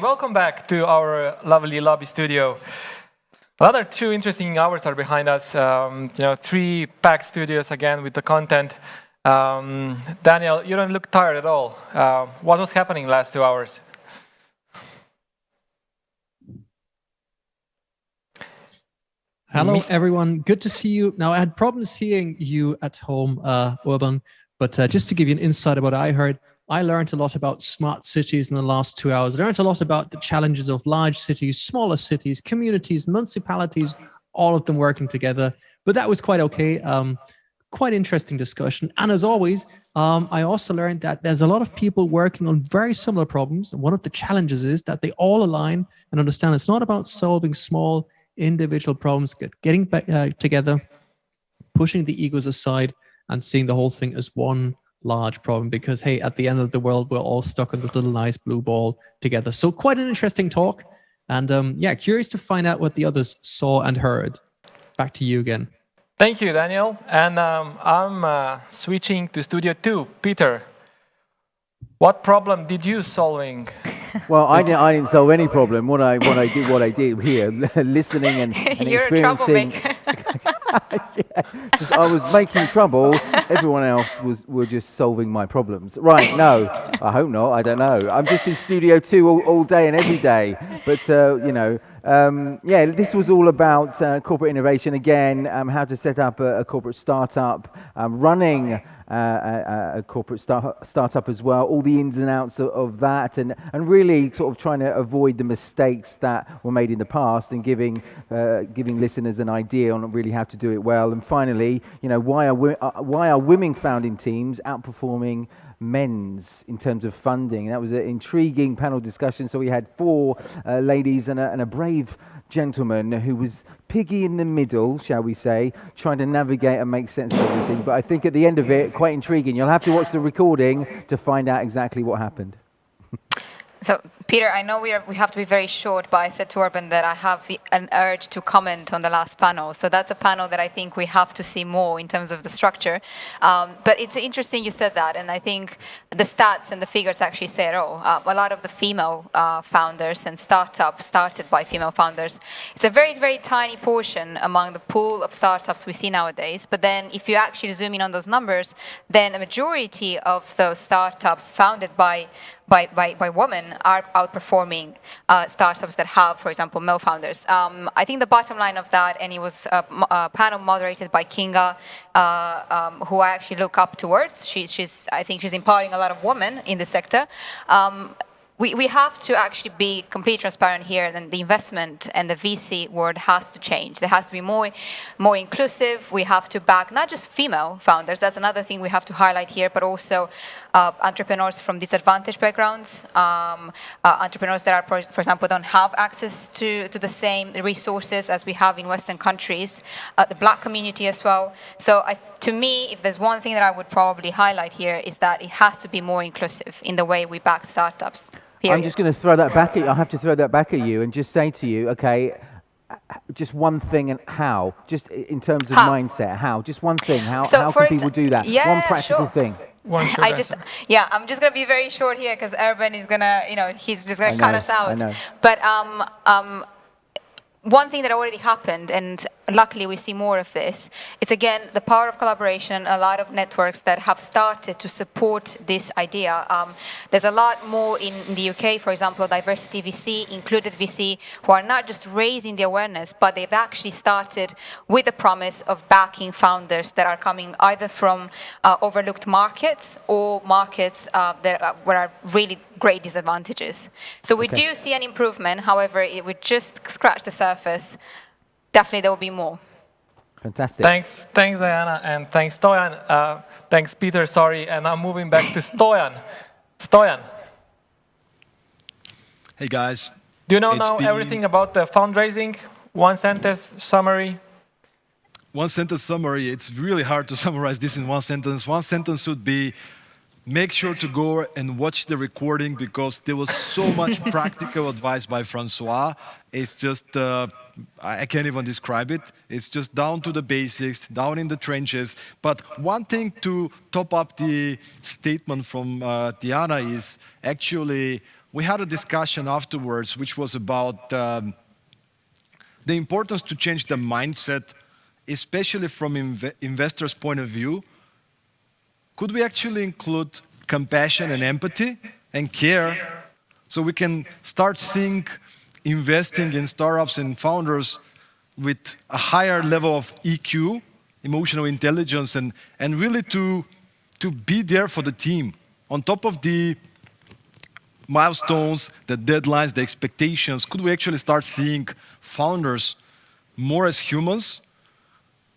welcome back to our lovely lobby studio. Another 2 interesting hours are behind us. 3 packed studios again with the content. Daniel, you don't look tired at all. What was happening last 2 hours? Hello, everyone. Good to see you. Now, I had problems hearing you at home, Urban, but just to give you an insight about what I heard, I learned a lot about smart cities in the last 2 hours. I learned a lot about the challenges of large cities, smaller cities, communities, municipalities, all of them working together. But that was quite okay. Quite interesting discussion. And as always, I also learned that there's a lot of people working on very similar problems. And one of the challenges is that they all align and understand it's not about solving small individual problems, getting back together, pushing the egos aside and seeing the whole thing as one large problem, because hey, at the end of the world, we're all stuck on this little nice blue ball together. So quite an interesting talk. And yeah, curious to find out what the others saw and heard. Back to you again. Thank you, Daniel. And I'm switching to Studio 2. Peter, what problem did you solving? Well, I didn't solve any problem. What I did here, listening and You're experiencing. a troublemaker. I was making trouble. Everyone else were just solving my problems. Right? No, I hope not. I don't know. I'm just in Studio 2 all day and every day. But yeah, this was all about corporate innovation again. How to set up a corporate startup, running a corporate startup as well, all the ins and outs of that, and really sort of trying to avoid the mistakes that were made in the past and giving listeners an idea on really how to do it well. And finally, why are women founding teams outperforming men's in terms of funding? That was an intriguing panel discussion. So we had 4 ladies and a brave gentleman who was piggy in the middle, shall we say, trying to navigate and make sense of everything. But I think at the end of it, quite intriguing. You'll have to watch the recording to find out exactly what happened. So, Peter, I know we have to be very short, but I said to Urban that I have an urge to comment on the last panel. So that's a panel that I think we have to see more in terms of the structure. But it's interesting you said that, and I think the stats and the figures actually say it all. A lot of the female founders and startups started by female founders. It's a very, very tiny portion among the pool of startups we see nowadays. But then if you actually zoom in on those numbers, then a majority of those startups founded by women are outperforming startups that have, for example, male founders. I think the bottom line of that, and it was a panel moderated by Kinga, who I actually look up towards. I think she's empowering a lot of women in the sector. We have to actually be completely transparent here, and the investment and the VC world has to change. There has to be more inclusive. We have to back not just female founders, that's another thing we have to highlight here, but also entrepreneurs from disadvantaged backgrounds, entrepreneurs that are, for example, don't have access to the same resources as we have in Western countries, the Black community as well. So to me, if there's one thing that I would probably highlight here is that it has to be more inclusive in the way we back startups. Period. I'm just going to throw that back at you. I have to throw that back at you and just say to you, okay, just one thing and how, just in terms of mindset, how, just one thing, how can people do that? Yeah, one practical thing. One short answer. I'm just going to be very short here because Urban is going to, he's just going to cut us out. I know. But one thing that already happened, and luckily we see more of this, it's again the power of collaboration, a lot of networks that have started to support this idea. There's a lot more in the UK, for example, Diversity VC, Included VC, who are not just raising the awareness, but they've actually started with the promise of backing founders that are coming either from overlooked markets or markets where are really great disadvantages. So we do see an improvement. However, it would just scratch the surface. Definitely there will be more. Fantastic. Thanks Diana, and thanks Stoyan. Thanks Peter, sorry, and I'm moving back to Stoyan. Stoyan. Hey guys. Do you know now everything about the fundraising? One sentence summary. One sentence summary. It's really hard to summarize this in one sentence. One sentence would be, make sure to go and watch the recording because there was so much practical advice by Francois. It's just, I can't even describe it. It's just down to the basics, down in the trenches. But one thing to top up the statement from Diana is actually we had a discussion afterwards, which was about the importance to change the mindset, especially from investors' point of view. Could we actually include compassion and empathy and care so we can start seeing investing in startups and founders with a higher level of EQ, emotional intelligence, and really to be there for the team. On top of the milestones, the deadlines, the expectations, could we actually start seeing founders more as humans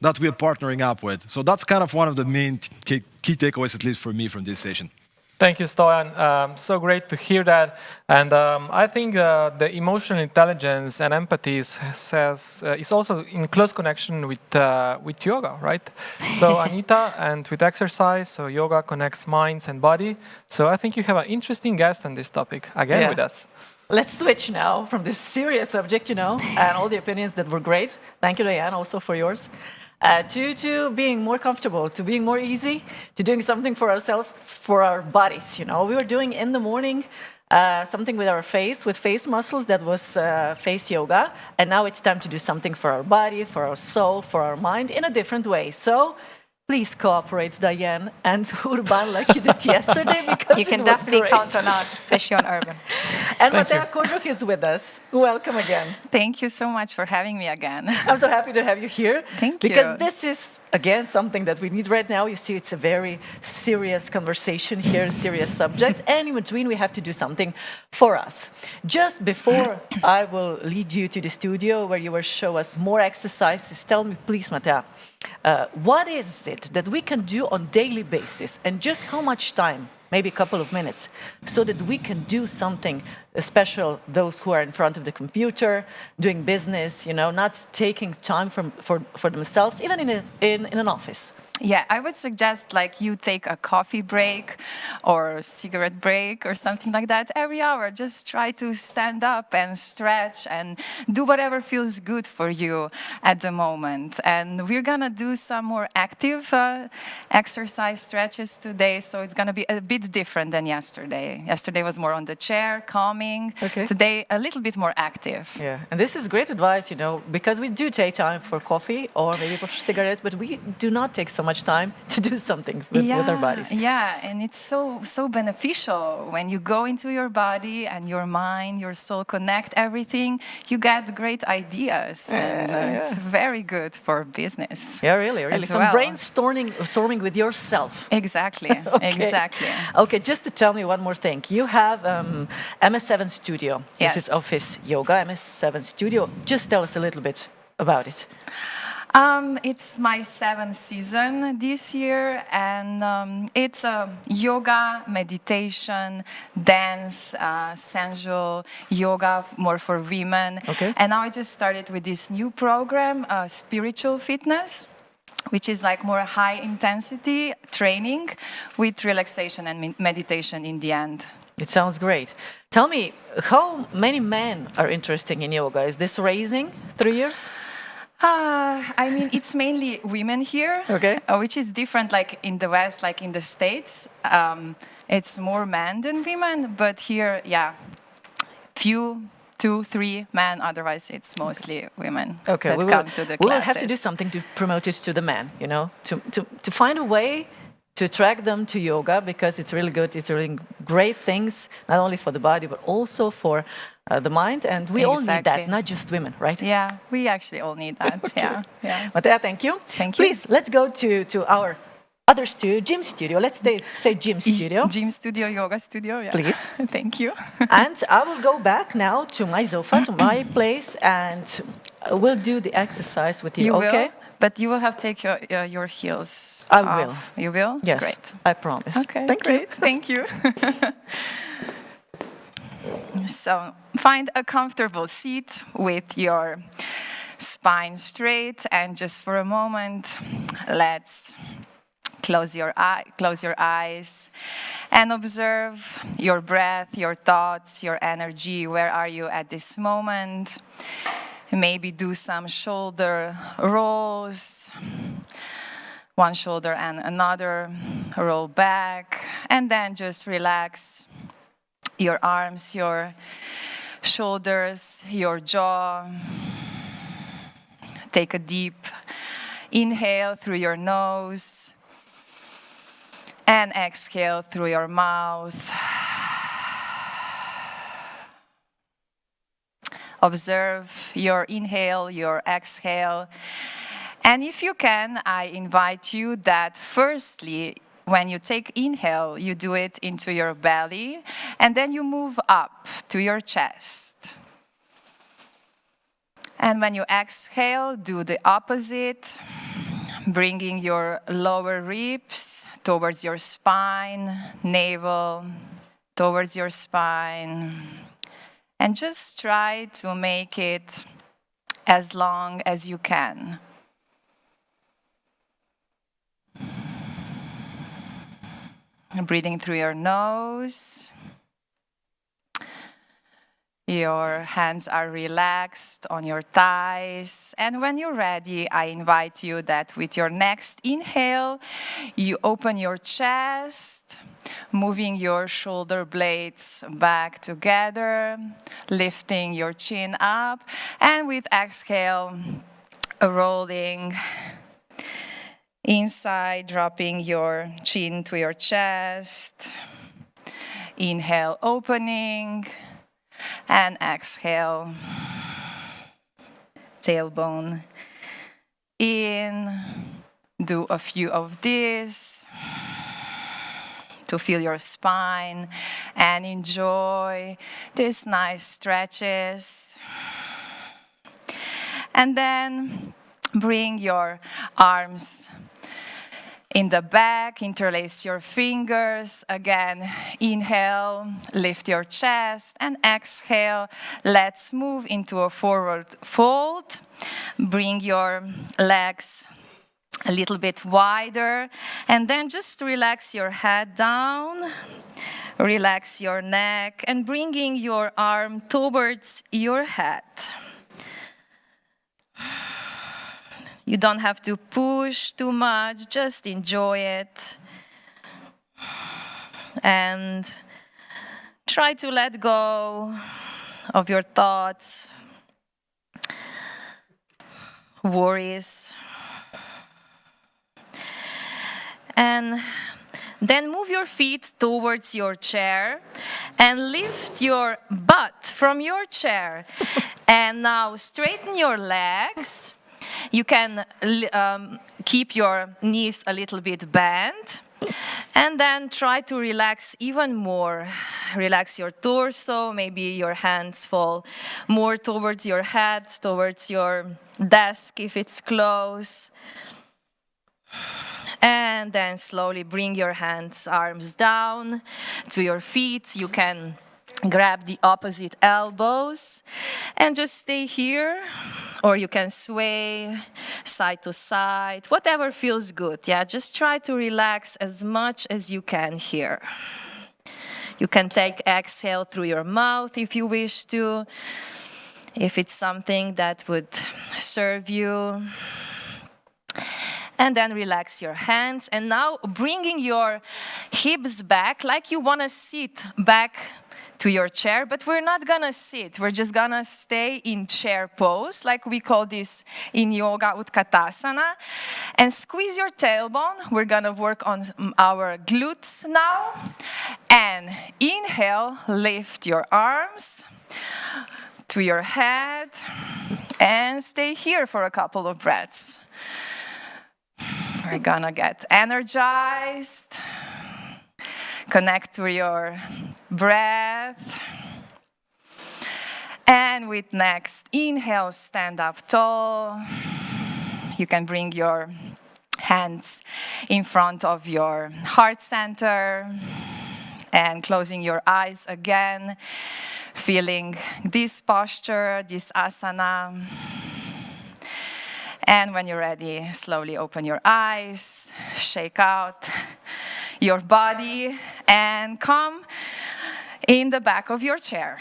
that we are partnering up with? So that's kind of one of the main key takeaways, at least for me, from this session. Thank you, Stoyan. So great to hear that. And I think the emotional intelligence and empathy is also in close connection with yoga, right? So Anita, and with exercise, so yoga connects minds and body. So I think you have an interesting guest on this topic again with us. Let's switch now from this serious subject, and all the opinions that were great. Thank you, Diane, also for yours. To being more comfortable, to being more easy, to doing something for ourselves, for our bodies. We were doing in the morning something with our face, with face muscles, that was face yoga. And now it's time to do something for our body, for our soul, for our mind in a different way. So please cooperate, Diane and Urban, like you did yesterday, because you can it was definitely great. count on us, especially on Urban. And Mateja Koz is with us. Welcome again. Thank you so much for having me again. I'm so happy to have you here. Thank you. Because this is, again, something that we need right now. You see, it's a very serious conversation here, a serious subject. And in between, we have to do something for us. Just before I will lead you to the studio where you will show us more exercises, tell me, please, Mateja, what is it that we can do on a daily basis, and just how much time, maybe a couple of minutes, so that we can do something special, those who are in front of the computer, doing business, not taking time for themselves, even in an office? Yeah, I would suggest you take a coffee break or a cigarette break or something like that every hour. Just try to stand up and stretch and do whatever feels good for you at the moment. And we're gonna do some more active exercise stretches today, so it's gonna be a bit different than yesterday. Yesterday was more on the chair, calming. Okay. Today, a little bit more active. Yeah, and this is great advice, because we do take time for coffee or maybe for cigarettes, but we do not take so much time to do something with our bodies. Yeah, and it's so beneficial when you go into your body and your mind, your soul, connect everything. You get great ideas, and it's very good for business. Yeah, really. Some well. brainstorming with yourself. Exactly, exactly. Okay, just to tell me one more thing. You have MS7 Studio. Yes. This is Office Yoga, MS7 Studio. Just tell us a little bit about it. It's my 7th season this year, and it's a yoga, meditation, dance, sensual yoga, more for women. Okay. And now I just started with this new program, spiritual fitness, which is more high intensity training with relaxation and meditation in the end. It sounds great. Tell me, how many men are interested in yoga? Is this raising 3 years? I mean, it's mainly women here, Okay. Which is different, in the West, in the States. It's more men than women, but here, few, 2, 3 men. Otherwise, it's mostly women that come to the classes. We will have to do something to promote it to the men, to find a way to attract them to yoga, because it's really good. It's really great things, not only for the body, but also for the mind. And we all need that, not just women, right? Yeah, we actually all need that. Okay. Yeah. Mateja, thank you. Thank you. Please, let's go to our other studio, gym studio. Let's say gym studio. Gym studio, yoga studio, yeah. Please. Thank you. And I will go back now to my sofa, to my place, and we'll do the exercise with you, You okay? will, but you will have to take your heels I off. will. You will? Yes, Great. I promise. Okay, Thank great. you. Thank you. So find a comfortable seat with your spine straight, and just for a moment, let's close your eyes and observe your breath, your thoughts, your energy. Where are you at this moment? Maybe do some shoulder rolls, one shoulder and another, roll back, and then just relax your arms, your shoulders, your jaw. Take a deep inhale through your nose and exhale through your mouth. Observe your inhale, your exhale. And if you can, I invite you that firstly, when you take inhale, you do it into your belly, and then you move up to your chest. And when you exhale, do the opposite, bringing your lower ribs towards your spine, navel towards your spine. And just try to make it as long as you can. Breathing through your nose. Your hands are relaxed on your thighs. And when you're ready, I invite you that with your next inhale, you open your chest, moving your shoulder blades back together, lifting your chin up, and with exhale, rolling inside, dropping your chin to your chest. Inhale, opening, and exhale, tailbone in. Do a few of these to feel your spine and enjoy these nice stretches. And then bring your arms in the back, interlace your fingers. Again, inhale, lift your chest, and exhale. Let's move into a forward fold. Bring your legs a little bit wider, and then just relax your head down, relax your neck, and bringing your arm towards your head. You don't have to push too much, just enjoy it. And try to let go of your thoughts, worries. And then move your feet towards your chair and lift your butt from your chair. And now straighten your legs. You can keep your knees a little bit bent. And then try to relax even more. Relax your torso, maybe your hands fall more towards your head, towards your desk if it's close. And then slowly bring your hands, arms down to your feet. You can grab the opposite elbows and just stay here. Or you can sway side to side, whatever feels good. Yeah, just try to relax as much as you can here. You can take exhale through your mouth if you wish to, if it's something that would serve you. And then relax your hands. And now bringing your hips back like you want to sit back to your chair, but we're not gonna sit. We're just gonna stay in chair pose, like we call this in yoga Utkatasana. And squeeze your tailbone. We're gonna work on our glutes now. And inhale, lift your arms to your head. And stay here for a couple of breaths. We're gonna get energized. Connect to your breath. And with next inhale, stand up tall. You can bring your hands in front of your heart center and closing your eyes again, feeling this posture, this asana. And when you're ready, slowly open your eyes, shake out your body, and come in the back of your chair.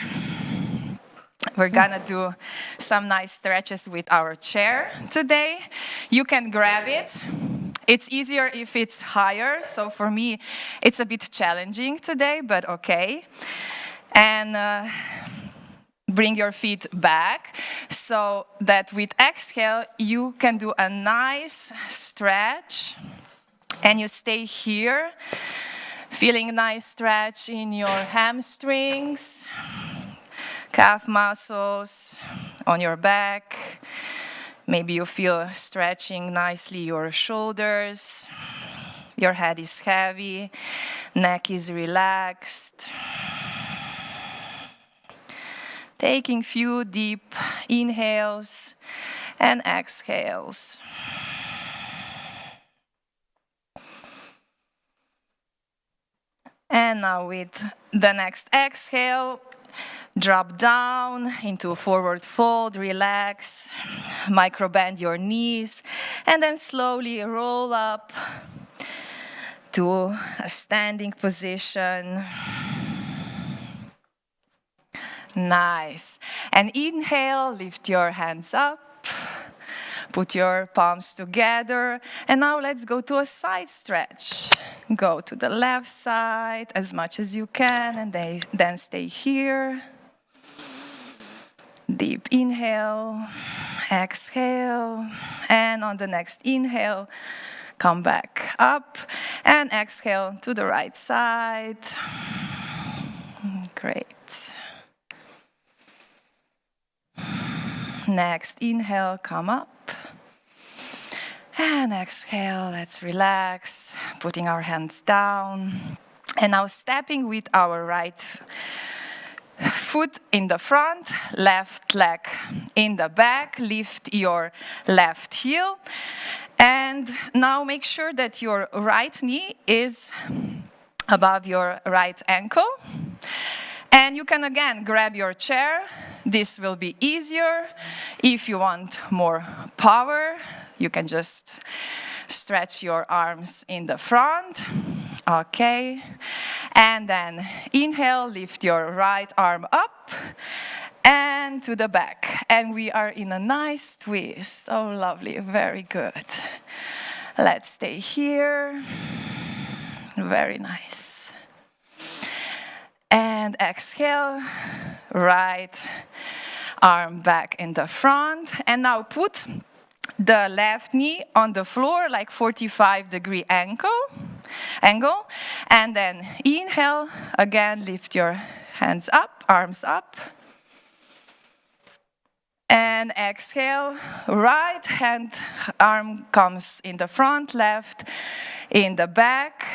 We're gonna do some nice stretches with our chair today. You can grab it. It's easier if it's higher, so for me, it's a bit challenging today, but okay. And bring your feet back so that with exhale, you can do a nice stretch. And you stay here, feeling a nice stretch in your hamstrings, calf muscles, on your back. Maybe you feel stretching nicely your shoulders. Your head is heavy, neck is relaxed. Taking few deep inhales and exhales. And now with the next exhale, drop down into forward fold, relax, micro bend your knees, and then slowly roll up to a standing position. Nice. And inhale, lift your hands up, put your palms together, and now let's go to a side stretch. Go to the left side as much as you can, and then stay here. Deep inhale, exhale, and on the next inhale, come back up, and exhale to the right side. Great. Next inhale, come up. And exhale, let's relax, putting our hands down. And now stepping with our right foot in the front, left leg in the back, lift your left heel. And now make sure that your right knee is above your right ankle. And you can again grab your chair. This will be easier. If you want more power, you can just stretch your arms in the front. Okay. And then inhale, lift your right arm up and to the back. And we are in a nice twist. Oh, lovely. Very good. Let's stay here. Very nice. And exhale, right arm back in the front. And now put the left knee on the floor, like 45-degree angle. And then inhale, again, lift your hands up, arms up. And exhale, right hand arm comes in the front, left in the back.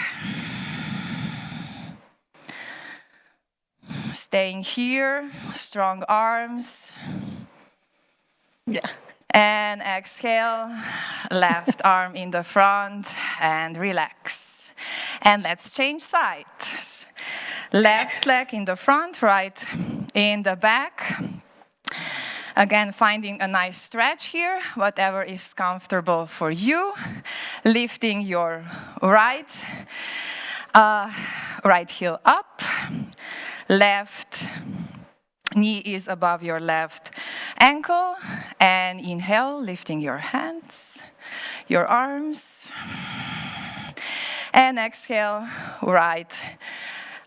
Staying here, strong arms. Yeah. And exhale, left arm in the front and relax. And let's change sides. Left leg in the front, right in the back. Again, finding a nice stretch here, whatever is comfortable for you. Lifting your right heel up. Left knee is above your left ankle. And inhale, lifting your hands, your arms. And exhale, right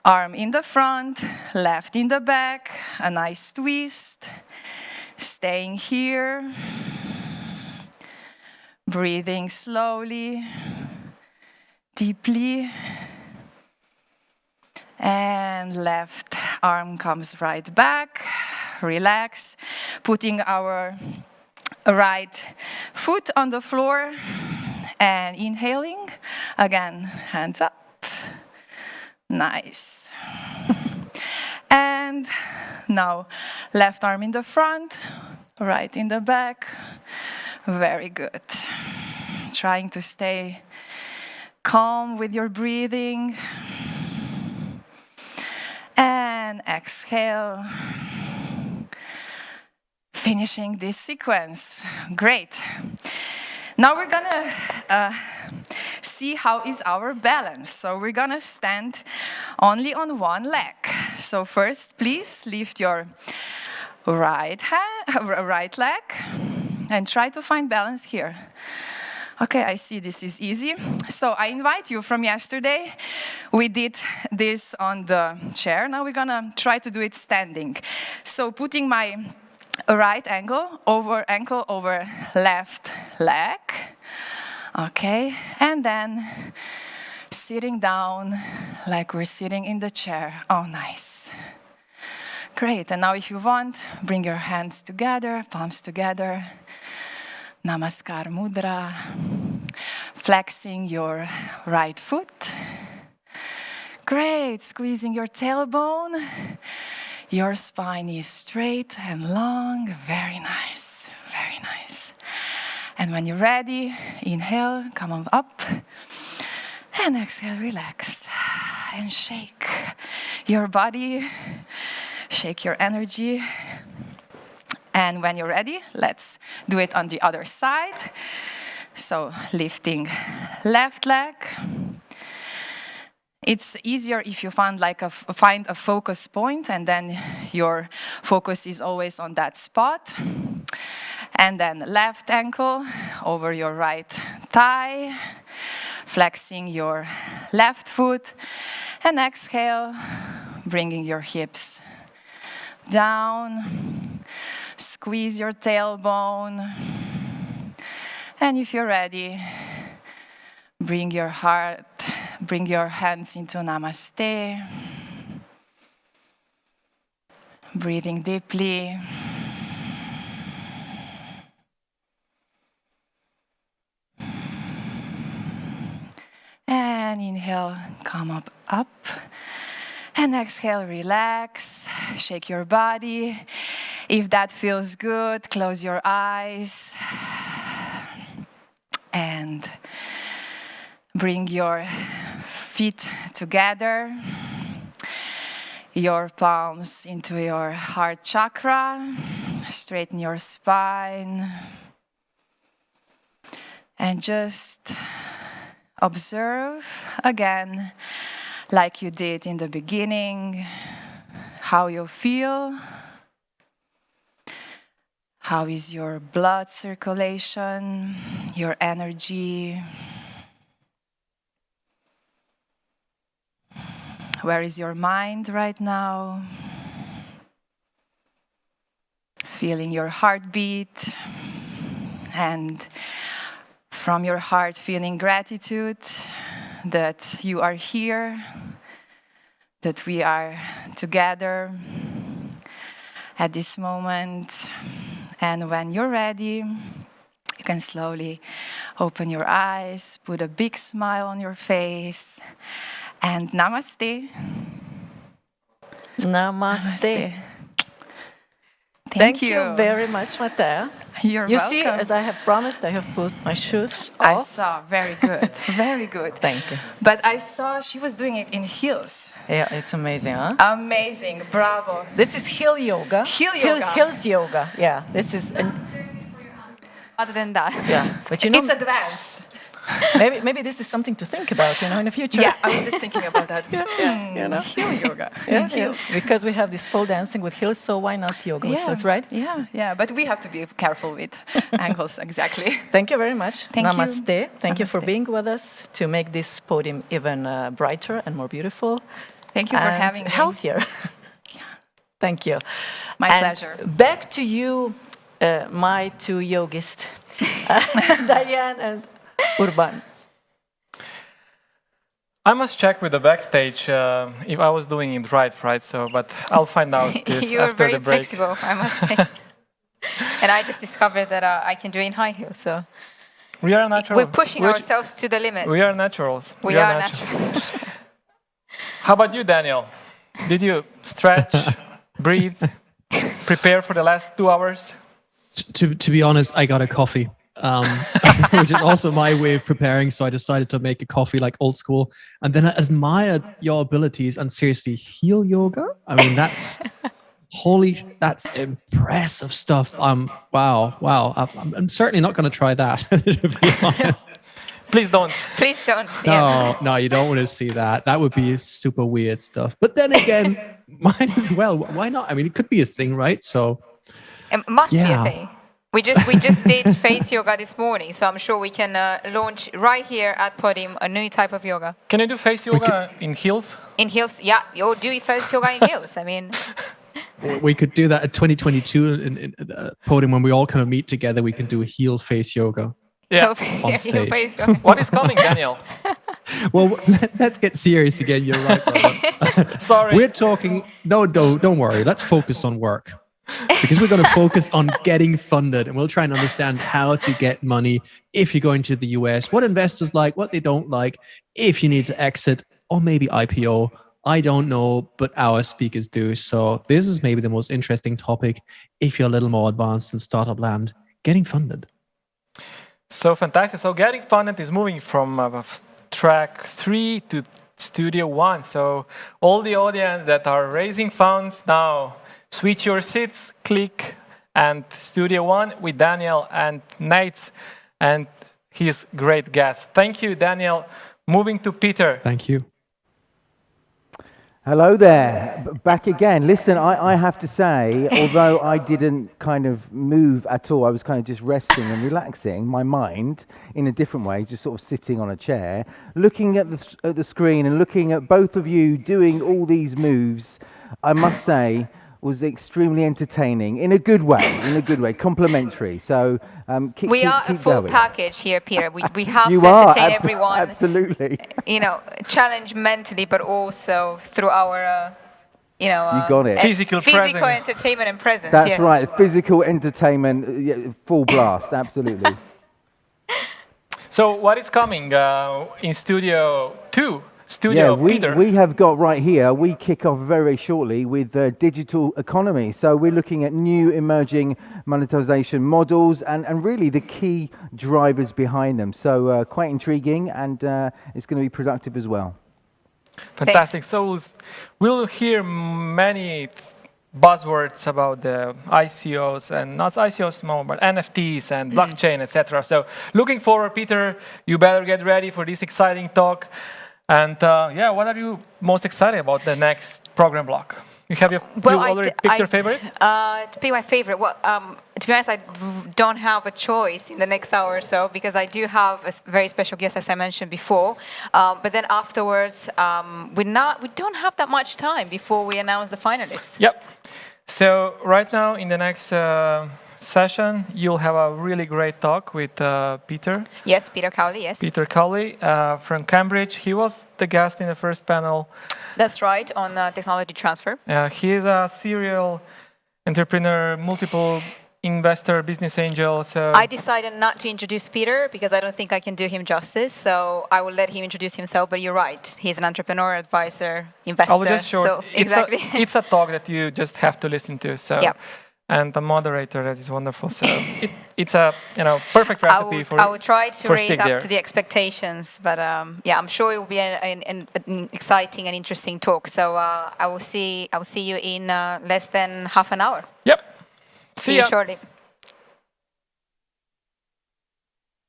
arm in the front, left in the back, a nice twist. Staying here. Breathing slowly, deeply. And left arm comes right back. Relax. Putting our right foot on the floor. And inhaling. Again, hands up. Nice. And now, left arm in the front, right in the back. Very good. Trying to stay calm with your breathing. And exhale. Finishing this sequence. Great. Now we're gonna see how is our balance. So we're gonna stand only on one leg. So first, please lift your right leg and try to find balance here. Okay, I see this is easy. So I invite you from yesterday. We did this on the chair. Now we're gonna try to do it standing. So putting my right ankle over left leg. Okay, and then sitting down like we're sitting in the chair. Oh, nice. Great, and now if you want, bring your hands together, palms together. Namaskar mudra. Flexing your right foot. Great, squeezing your tailbone. Your spine is straight and long. Very nice, very nice. And when you're ready, inhale, come on up. And exhale, relax. And shake your body, shake your energy. And when you're ready, let's do it on the other side. So lifting left leg. It's easier if you find a focus point, and then your focus is always on that spot. And then left ankle over your right thigh, flexing your left foot. And exhale, bringing your hips down. Squeeze your tailbone. And if you're ready, bring your hands into Namaste. Breathing deeply. And inhale, come up. And exhale, relax, shake your body. If that feels good, close your eyes. And bring your feet together. Your palms into your heart chakra. Straighten your spine. And just observe again, like you did in the beginning, how you feel. How is your blood circulation, your energy? Where is your mind right now? Feeling your heartbeat, and from your heart feeling gratitude that you are here, that we are together at this moment. And when you're ready, you can slowly open your eyes, put a big smile on your face, and namaste. Namaste. Thank you very much, Mateja. You're you welcome. see, as I have promised, I have put my shoes I off. saw, very good, very good. Thank you. But I saw she was doing it in heels. Yeah, it's amazing, huh? Amazing, bravo. This is heel yoga. Heel yoga. Heels yoga, yeah. This is, Other than that. yeah. But you know, It's advanced. maybe this is something to think about, in the future. Yeah, I was just thinking about that. Heel yoga. Yeah, Heels. because we have this pole dancing with heels, so why not yoga with heels, right? Yeah, but we have to be careful with ankles, exactly. Thank you very much. Thank you. Namaste. Thank you for Namaste. being with us to make this podium even brighter and more beautiful. Thank you for and having me. healthier. Thank you. My And pleasure. Back to you, my two yogists, Diane and Urban. I must check with the backstage if I was doing it right. So, but I'll find out this You're after very the break. flexible, I must say. And I just discovered that I can do it in high heels, so We are natural. we're pushing ourselves to the limits. We are naturals. We are naturals. How about you, Daniel? Did you stretch, breathe, prepare for the last 2 hours? To be honest, I got a coffee, which is also my way of preparing. So I decided to make a coffee like old school. And then I admired your abilities, and seriously, heel yoga. I mean, that's that's impressive stuff. Wow. I'm certainly not going to try that, to be honest. Please don't. Please don't. Yes. No, you don't want to see that. That would be super weird stuff. But then again, might as well. Why not? I mean, it could be a thing, right? So It must be a thing. We just did face yoga this morning, so I'm sure we can launch right here at Podim a new type of yoga. Can you do face yoga in heels? In heels, yeah, you'll do face yoga in heels. I mean, We could do that at 2022 in Podium when we all kind of meet together. We can do heel face yoga. Yeah. on stage. face yoga. What is coming, Daniel? Well, let's get serious again. You're right, brother. Sorry. We're talking. No, don't worry. Let's focus on work. Because we're going to focus on getting funded, and we'll try and understand how to get money if you're going to the US, what investors like, what they don't like, if you need to exit, or maybe IPO. I don't know, but our speakers do. So this is maybe the most interesting topic if you're a little more advanced in startup land, getting funded. So fantastic. So getting funded is moving from track 3 to Studio 1. So all the audience that are raising funds now, switch your seats, click, and Studio 1 with Daniel and Nate and his great guest. Thank you, Daniel. Moving to Peter. Thank you. Hello there, back again. Listen, I have to say, although I didn't kind of move at all, I was kind of just resting and relaxing my mind in a different way, just sort of sitting on a chair, looking at the screen and looking at both of you doing all these moves, I must say, was extremely entertaining in a good way, complimentary. So keep are a full going. package here, Peter. We have You to are, entertain everyone. absolutely. You know, challenge mentally, but also through our, You got it. Physical presence. entertainment and presence. That's yes. right, physical entertainment, full blast, absolutely. So what is coming in Studio 2? Studio Peter. We have got right here, we kick off very shortly with the digital economy. So we're looking at new emerging monetization models and really the key drivers behind them. So quite intriguing, and it's going to be productive as well. Fantastic. So we'll hear many buzzwords about the ICOs, and not ICOs more, but NFTs and blockchain, etc. So looking forward, Peter, you better get ready for this exciting talk. And what are you most excited about the next program block? You have you already picked your favorite? To be my favorite, well, to be honest, I don't have a choice in the next hour or so because I do have a very special guest, as I mentioned before. But then afterwards, we don't have that much time before we announce the finalists. Yep. So right now in the next session, you'll have a really great talk with Peter. Yes, Peter Cowley, yes. Peter Cowley from Cambridge. He was the guest in the first panel. That's right, on technology transfer. He is a serial entrepreneur, multiple investor, business angel. So I decided not to introduce Peter because I don't think I can do him justice. So I will let him introduce himself. But you're right, he's an entrepreneur, advisor, investor. I will just short. So exactly. It's a talk that you just have to listen to. So. Yep. And the moderator, that is wonderful. So it's a perfect recipe I will try to raise up there. to the expectations, but I'm sure it will be an exciting and interesting talk. So I will see you in less than half an hour. Yep. See you shortly.